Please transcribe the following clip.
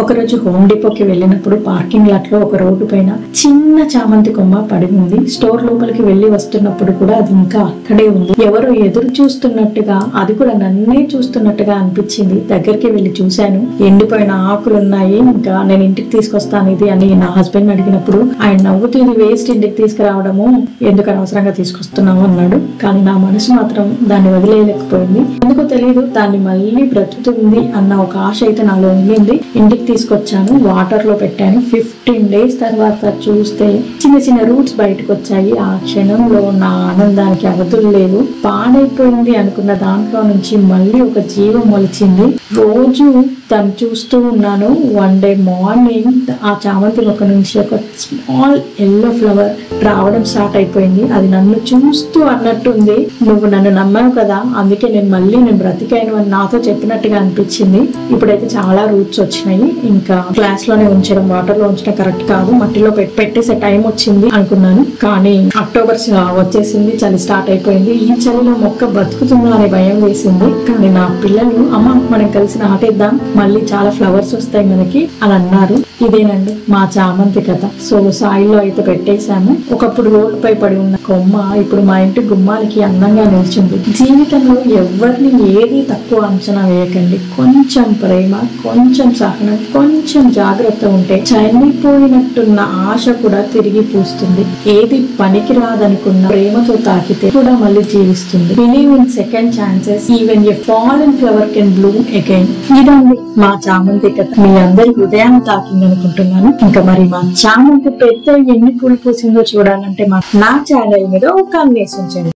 ఒకరోజు హోమ్ డిపోకి వెళ్ళినప్పుడు parking lot లో ఒక రోడ్డు పైన చిన్న చామంతి కొమ్మ పడి ఉంది. స్టోర్ లోపలికి వెళ్లి వస్తున్నప్పుడు కూడా అది ఇంకా అక్కడే ఉంది. ఎవరో ఎదురు చూస్తున్నట్టుగా, అది కూడా నన్నే చూస్తున్నట్టుగా అనిపించింది. దగ్గరికి వెళ్లి చూశాను. ఎండిపోయిన ఆకులు ఉన్నాయి. ఇంకా నేను ఇంటికి తీసుకొస్తాను ఇది అని నా హస్బెండ్ అడిగినప్పుడు ఆయన నవ్వుతూ, ఇది వేస్ట్, ఇంటికి తీసుకురావడము ఎందుకు అనవసరంగా తీసుకొస్తున్నాము అన్నాడు. కానీ నా మనసు మాత్రం దాన్ని వదిలేయలేకపోయింది. ఎందుకో తెలియదు, దాన్ని మళ్ళీ బ్రతుకుతుంది అన్న ఒక ఆశ అయితే నాలో ఉండింది. ఇంటికి తీసుకొచ్చాను, వాటర్ లో పెట్టాను. 15 days తర్వాత చూస్తే చిన్న చిన్న రూట్స్ బయటకు వచ్చాయి. ఆ క్షణంలో నా ఆనందానికి అవధులు లేవు. పాడైపోయింది అనుకున్న దాంట్లో నుంచి మళ్ళీ ఒక జీవం మొలిచింది. రోజు తను చూస్తూ ఉన్నాను. వన్ డే మార్నింగ్ ఆ చామంతి మొక్క నుంచి ఒక స్మాల్ ఎల్లో ఫ్లవర్ రావడం స్టార్ట్ అయిపోయింది. అది నన్ను చూస్తూ అన్నట్టుంది, నువ్వు నన్ను నమ్మావు కదా, అందుకే నేను బ్రతికాను అని నాతో చెప్పినట్టుగా అనిపించింది. ఇప్పుడైతే చాలా రూట్స్ వచ్చినాయి. ఇంకా గ్లాస్ లోనే ఉంచడం, వాటర్ లో ఉంచడం కరెక్ట్ కాదు, మట్టిలో పెట్టేసే టైం వచ్చింది అనుకున్నాను. కానీ అక్టోబర్ వచ్చేసింది, చలి స్టార్ట్ అయిపోయింది. ఈ చలిలో మొక్క బతుకుతుందా అనే భయం వేసింది. కానీ నా పిల్లలు, అమ్మ మనం కలిసి నాటేద్దాం, మళ్ళీ చాలా ఫ్లవర్స్ వస్తాయి మనకి అని అన్నారు. ఇదేనండి మా చామంతి కథ. సో సాయిల్లో అయితే పెట్టేశాము. ఒకప్పుడు రోడ్డుపై పడి ఉన్న కొమ్మ ఇప్పుడు మా ఇంటి గుమ్మాలకి అందంగా నిలిచింది. జీవితంలో ఎవరిని ఏది తక్కువ అంచనా వేయకండి. కొంచెం ప్రేమ, కొంచెం సహనం, కొంచెం జాగ్రత్త ఉంటే చనిపోయినట్టున్న ఆశ కూడా తిరిగి పూస్తుంది. ఏది పనికిరాదనుకున్న ప్రేమతో తాకితే కూడా మళ్ళీ జీవిస్తుంది. Believe in second chances, even a fallen flower can bloom again. ఇదండి మా చామంతి కథ. మీ అందరి హృదయాన్ని తాకింది అనుకుంటున్నాను. ఇంకా మరి మా చామంతి పెద్ద ఎన్ని పూలు పూసిందో చూడాలంటే నా ఛానల్ మీద ఒక కన్నేసి ఉంచండి.